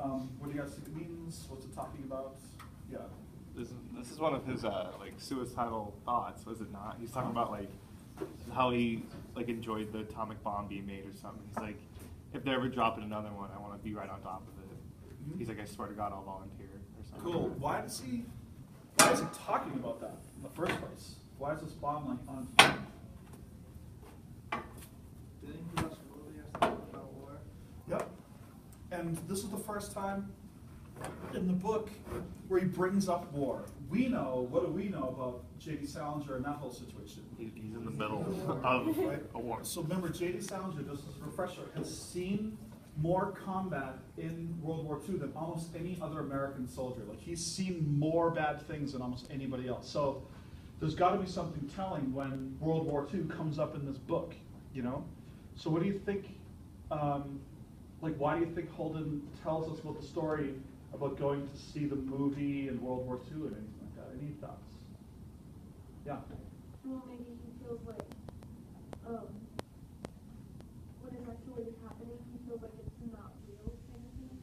What do you guys think it means? What's it talking about? Yeah. This is one of his like suicidal thoughts, was it not? He's talking about like how he like enjoyed the atomic bomb being made or something. He's like, if they ever drop in another one, I want to be right on top of it. Mhm. He's like, I swear to God, I'll volunteer or something. Cool. Why is he talking about that in the first place? Why is this bomb like on? Didn't he watch a movie or something about war? Yep. And this is the first time in the book where he brings up war. We know, what do we know about J.D. Salinger and that whole situation? He's in the middle of Right? a war. So remember, J.D. Salinger, just as a refresher, has seen more combat in World War II than almost any other American soldier. Like, he's seen more bad things than almost anybody else. So there's got to be something telling when World War II comes up in this book, you know? So what do you think, like, why do you think Holden tells us about the story about going to see the movie in World War II and anything like that? Any thoughts? Yeah. Well, maybe he feels like, what is actually happening, he feels like it's not real kind of thing.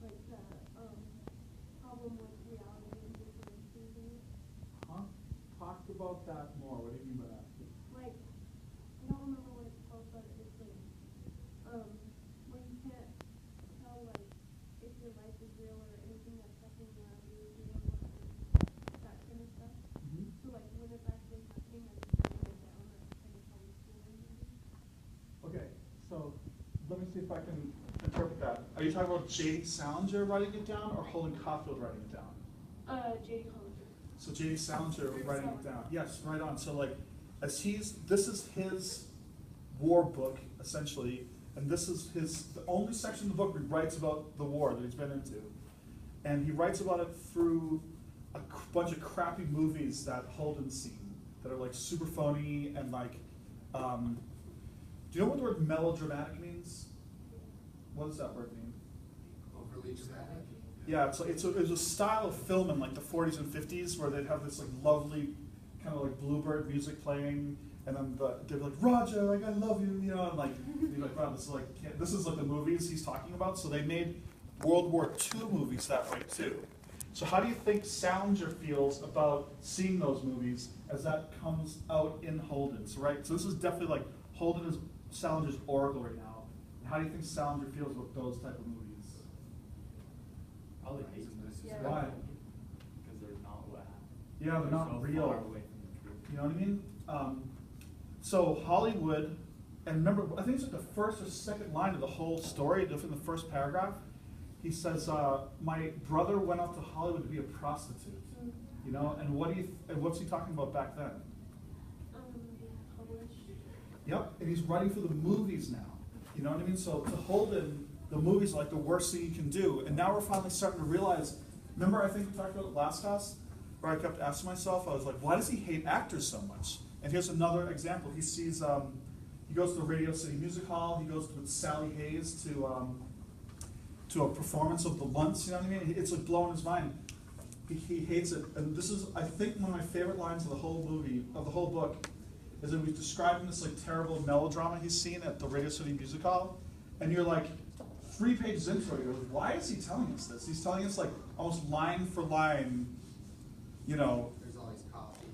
Like the, problem with reality and differentiating. Huh? Talk about that more. What do you mean by that? Like, I don't remember what it's called, but it's like, when you can't tell, like, if your life is real or anything that's happening around you is real or that kind of stuff. Mm-hmm. So, like, when it's actually happening, I just write it down. That's kind of how we feel maybe. Okay, so let me see if I can interpret that. Are you talking about J.D. Salinger writing it down or Holden Caulfield writing it down? J.D. Hollinger. So J.D. Salinger writing it down. Yes, right on. So like, this is his war book essentially, and this is the only section of the book where he writes about the war that he's been into, and he writes about it through a bunch of crappy movies that Holden's seen that are like super phony and like. Do you know what the word melodramatic means? What does that word mean? Overly dramatic? Yeah, it's a style of film in like the 40s and 50s where they'd have this like lovely kind of like bluebird music playing, and then they'd be like, Roger, like I love you, you know, and like you'd be like, wow, this is like the movies he's talking about. So they made World War II movies that way too. So how do you think Salinger feels about seeing those movies as that comes out in Holden's, right? So this is definitely like Holden is Salinger's oracle right now. How do you think Salinger feels about those type of movies? Probably hates them. Yeah. Why? Because they're not what happened. Yeah, they're not so real. far away from the truth. You know what I mean? So Hollywood, and remember, I think it's like the first or second line of the whole story, in the first paragraph. He says, "My brother went out to Hollywood to be a prostitute." You know, and what's he talking about back then? Being published. Yep, and he's writing for the movies now. You know what I mean? So to Holden, the movies are like the worst thing you can do. And now we're finally starting to realize, remember I think we talked about it last class, where I kept asking myself, I was like, why does he hate actors so much? And here's another example. He sees, he goes to the Radio City Music Hall, he goes with Sally Hayes to a performance of The Lunts, you know what I mean? It's like blowing his mind. He hates it. And this is, I think, one of my favorite lines of the whole movie, of the whole book, is that he's describing this like terrible melodrama he's seen at the Radio City Music Hall, and you're like 3 pages into it, you're like, why is he telling us this? He's telling us like almost line for line, you know. There's always coffee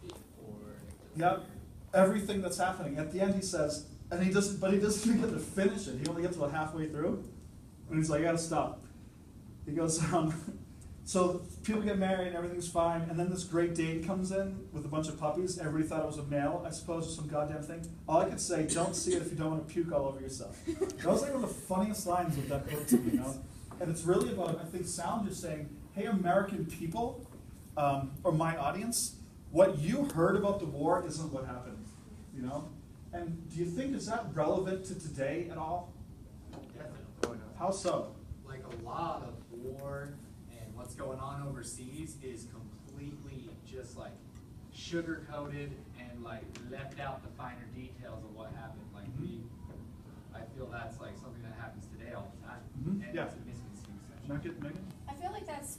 before. Yep, everything that's happening. At the end, he says, and he doesn't even get to finish it. He only gets about halfway through, and he's like, I gotta stop. He goes, so people get married and everything's fine, and then this Great Dane comes in with a bunch of puppies. Everybody thought it was a male, I suppose, or some goddamn thing. All I could say, don't see it if you don't want to puke all over yourself. That was like one of the funniest lines of that book to me, you know? And it's really about, I think, Salinger saying, hey, American people, or my audience, what you heard about the war isn't what happened, you know? And do you think, is that relevant to today at all? Definitely. How so? Like a lot of war and what's going on overseas is completely just like sugar coated and like left out the finer details of what happened. Like I feel that's like something that happens today all the time, Mhm. and Yeah. it's a misconception. Megan? I feel like that's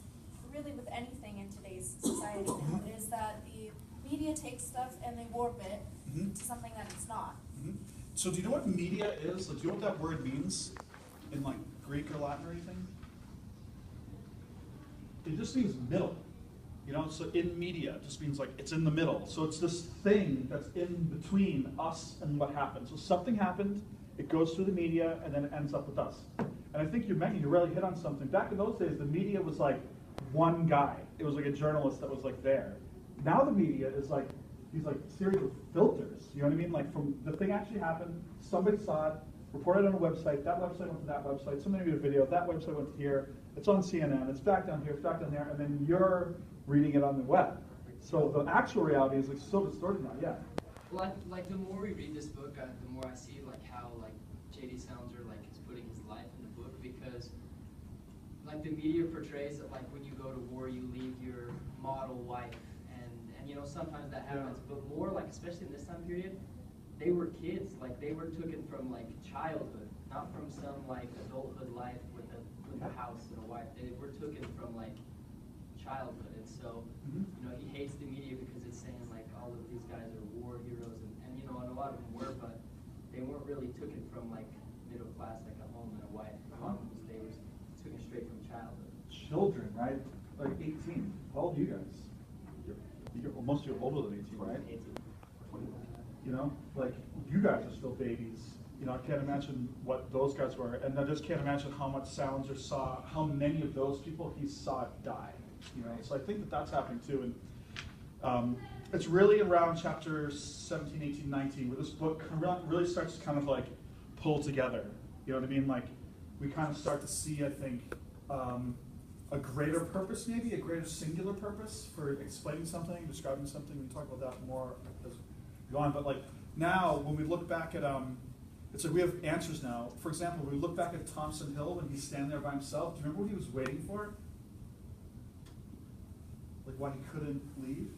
really with anything in today's society now, is that the media takes stuff and they warp it Mhm. to something that it's not. Mhm. So do you know what media is? Like, do you know what that word means in like Greek or Latin or anything? it just means middle. You know, so in media just means like it's in the middle. So it's this thing that's in between us and what happened. So something happened, it goes through the media, and then it ends up with us. And I think you really hit on something. Back in those days, the media was like one guy. It was like a journalist that was like there. Now the media is like these like series of filters. You know what I mean? Like from the thing actually happened, somebody saw it, reported on a website, that website went to that website, somebody made a video, that website went to here, it's on CNN, it's back down here, it's back down there, and then you're reading it on the web. So the actual reality is like so distorted now, yeah. Like the more we read this book, the more I see like how like J.D. Salinger like is putting his life in the book, because like the media portrays that like when you go to war you leave your model wife, and you know sometimes that happens, but more like especially in this time period, they were kids, like they were taken from like childhood, not from some like adulthood life with a house and a wife. They were taken from like childhood, and so you know he hates the media because it's saying like all of these guys are war heroes, and you know and a lot of them were, but they weren't really taken from like middle class, like a home and a wife. A lot of them they were taken straight from childhood. Children, right? Like 18. How old are you guys? Most of you are older than 18, right? 18. You know, like you guys are still babies. You know, I can't imagine what those guys were, and I just can't imagine how much Salinger saw, how many of those people he saw die. You know, so I think that that's happening too, and it's really around chapter 17, 18, 19 where this book really starts to kind of like pull together. You know what I mean? Like we kind of start to see, I think, a greater purpose, maybe a greater singular purpose for explaining something, describing something. We can talk about that more as we go on. But like now, when we look back at it's like we have answers now. For example, when we look back at Thompson Hill when he's standing there by himself, do you remember what he was waiting for? Like why he couldn't leave?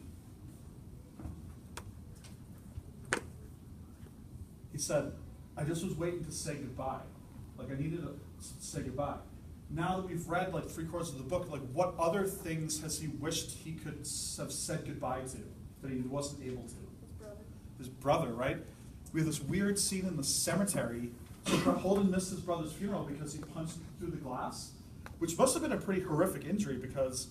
He said, I just was waiting to say goodbye. Like I needed to say goodbye. Now that we've read like 3/4 of the book, like what other things has he wished he could have said goodbye to that he wasn't able to? His brother. His brother, right? We have this weird scene in the cemetery. So Holden missed his brother's funeral because he punched through the glass, which must have been a pretty horrific injury because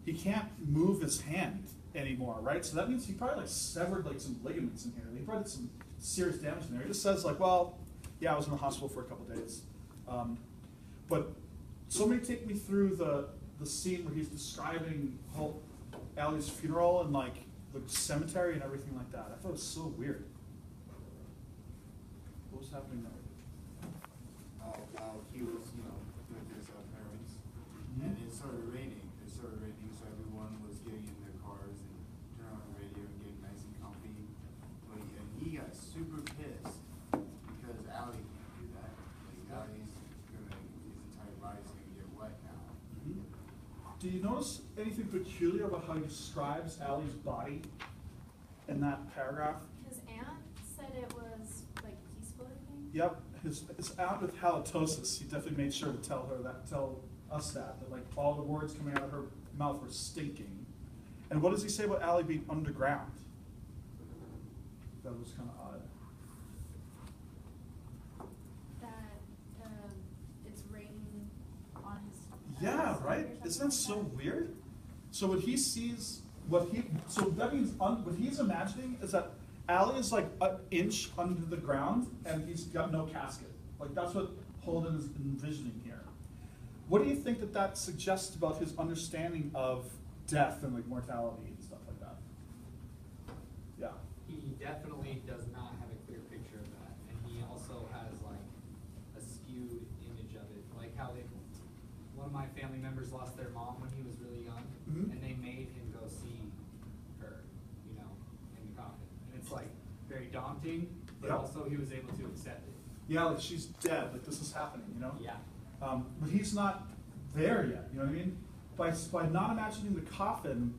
he can't move his hand anymore, right? So that means he probably like severed like some ligaments in here. He probably did some serious damage in there. He just says like, well, yeah, I was in the hospital for a couple days. But somebody take me through the scene where he's describing Allie's funeral and like the cemetery and everything like that. I thought it was so weird. What was happening there? He was, with his parents, and it started raining. So everyone was getting in their cars and turning on the radio and getting nice and comfy. And he got super pissed because Allie can't do that. Like Allie's his entire body's gonna get wet now. Do you notice anything peculiar about how he describes Allie's body in that paragraph? His aunt said it was like peaceful, I think. Yep, his aunt with halitosis. He definitely made sure to tell us that like all the words coming out of her mouth were stinking. And what does he say about Allie being underground? That was kind of odd. That it's raining on his. Yeah, side right? or Isn't something that so like weird? So when he sees so that means what he's imagining is that Allie is like an inch under the ground and he's got no casket. Like that's what Holden is envisioning here. What do you think that suggests about his understanding of death and like mortality and stuff like that? Yeah. He definitely does not have a clear picture of that, and he also has like a skewed image of it, like how one of my family members lost their mom when he was really young, Mhm. and they made him go see her, in the coffin, and it's like very daunting, but Yeah. also he was able to accept it. Yeah, like she's dead, like this is happening, Yeah. But he's not there yet, you know what I mean? By not imagining the coffin,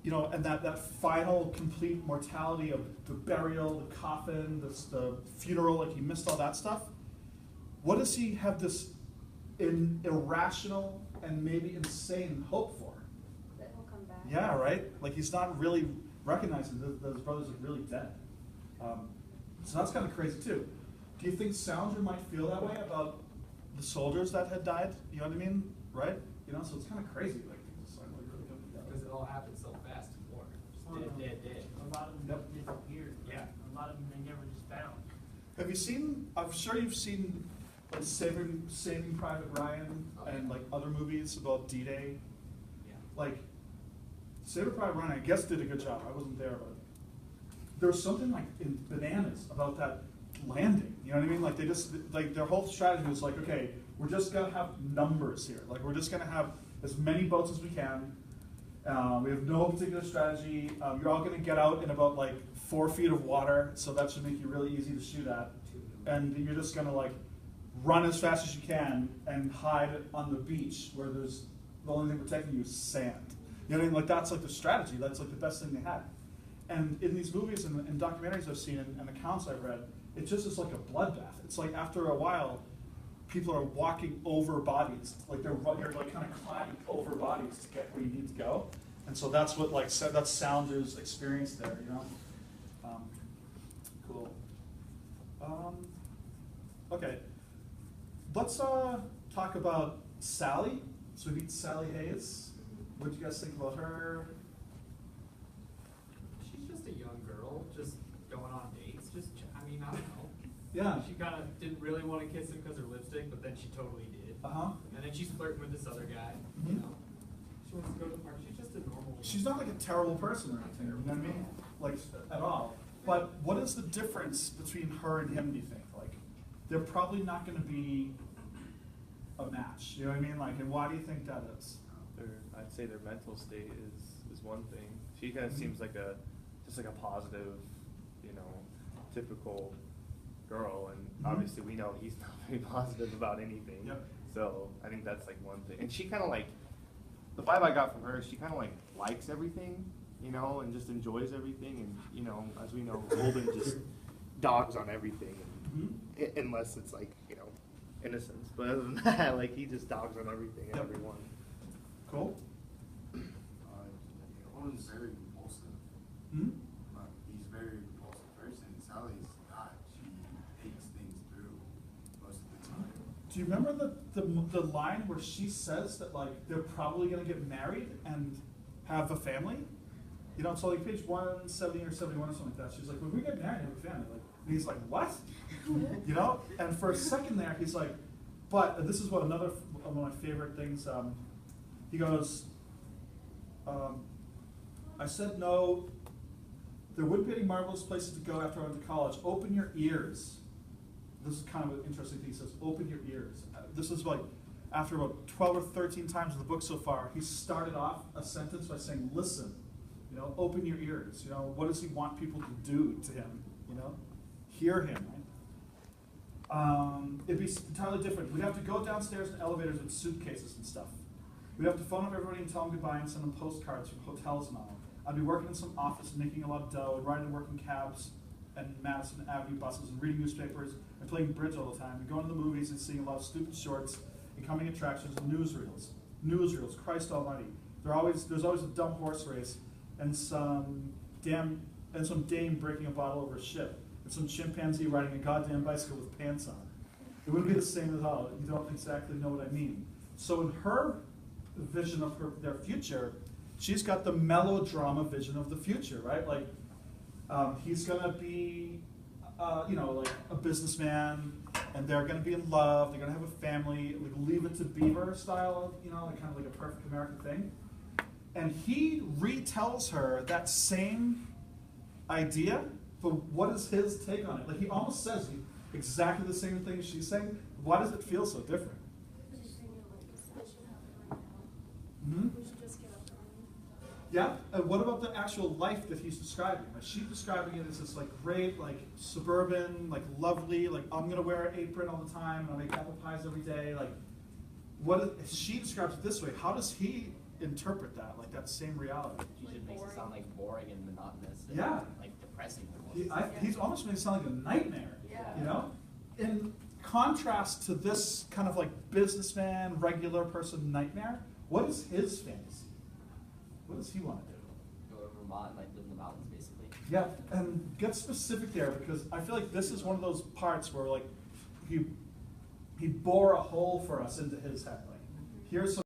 and that final complete mortality of the burial, the coffin, the funeral, like he missed all that stuff. What does he have this irrational and maybe insane hope for? That he'll come back. Yeah, right? Like he's not really recognizing that his brothers are really dead. So that's kind of crazy too. Do you think Salinger might feel that way about the soldiers that had died? You know what I mean? Right? So it's kind of crazy. Like, all happened so fast in war. Just dead. A lot of them Yep. disappeared. Yeah. A lot of them they never just found. Have you seen, I'm sure you've seen like Saving Private Ryan and like other movies about D-Day. Yeah. Like, Saving Private Ryan, I guess, did a good job. I wasn't there, but there was something like in bananas about that landing. You know what I mean? Like they just, like their whole strategy was like, okay, we're just gonna have numbers here. Like we're just gonna have as many boats as we can. We have no particular strategy. You're all gonna get out in about like 4 feet of water, so that should make you really easy to shoot at. And you're just gonna like run as fast as you can and hide on the beach where there's the only thing protecting you is sand. You know what I mean? Like that's like the strategy. That's like the best thing they had. And in these movies and documentaries I've seen and accounts I've read, it just is like a bloodbath. It's like after a while, people are walking over bodies. Like you're like kind of climbing over bodies to get where you need to go. And so that's what like that's Salinger's experience there. You know. Cool. Okay. Let's talk about Sally. So we meet Sally Hayes. What do you guys think about her? She's just a young girl, just going on dates. I don't know. Yeah. She kind of didn't really want to kiss him because her lipstick, but then she totally did. Uh-huh. And then she's flirting with this other guy. Mhm. You know, she wants to go to the park. She's just a normal. She's not like a terrible person or anything, you know what I mean? Like, at all. But what is the difference between her and him, do you think? Like, they're probably not gonna be a match, you know what I mean? Like, and why do you think that is? I'd say their mental state is one thing. She kind of seems like just like a positive, you know, typical girl, and obviously we know he's not very positive about anything. Yep. So I think that's like one thing. And she kind of like, the vibe I got from her, she kind of like likes everything, you know, and just enjoys everything. And you know, as we know, Holden just dogs on everything, unless it's like, you know, innocence. But other than that, like he just dogs on everything and Yep. everyone. Cool? Holden's very repulsive. Hmm? But he's a very repulsive person. Sally's not. She thinks things through most of the time. Do you remember the line where she says that like they're probably gonna get married and have a family? You know, so like page 170 or 71 or something like that. She's like, when we get married and have a family, like, and he's like, what? You know? And for a second there, he's like, but and this is what another one of my favorite things. He goes, I said no. There wouldn't be any marvelous places to go after I went to college. Open your ears. This is kind of an interesting thing. He says, open your ears. This is like, after about 12 or 13 times in the book so far, he started off a sentence by saying, listen, you know, open your ears. You know, what does he want people to do to him? You know, hear him, right? It'd be entirely different. We'd have to go downstairs in elevators with suitcases and stuff. We'd have to phone up everybody and tell them goodbye and send them postcards from hotels and all. I'd be working in some office and making a lot of dough and riding to work in cabs and Madison Avenue buses and reading newspapers and playing bridge all the time and going to the movies and seeing a lot of stupid shorts and coming attractions and newsreels. Newsreels, Christ almighty. There's always a dumb horse race and some dame breaking a bottle over a ship and some chimpanzee riding a goddamn bicycle with pants on. It wouldn't be the same at all. You don't exactly know what I mean. So in her vision of their future, she's got the melodrama vision of the future, right? Like, he's gonna be, you know, like a businessman, and they're gonna be in love. They're gonna have a family, like Leave It to Beaver style, you know, like kind of like a perfect American thing. And he retells her that same idea, but what is his take on it? Like he almost says exactly the same thing as she's saying. Why does it feel so different? Mm-hmm. We should just get up early. Yeah, and what about the actual life that he's describing? Like she's describing it as this like great, like suburban, like lovely, like I'm gonna wear an apron all the time and I'll make apple pies every day. Like, if she describes it this way, how does he interpret that? Like that same reality? She just makes it sound like boring and monotonous and Yeah. like depressing almost. He's almost made it sound like a nightmare. Yeah. You know? In contrast to this kind of like businessman, regular person nightmare, what is his fantasy? What does he want to do? Go to Vermont and like live in the mountains basically. Yeah, and get specific there because I feel like this is one of those parts where like he bore a hole for us into his head. Like here's some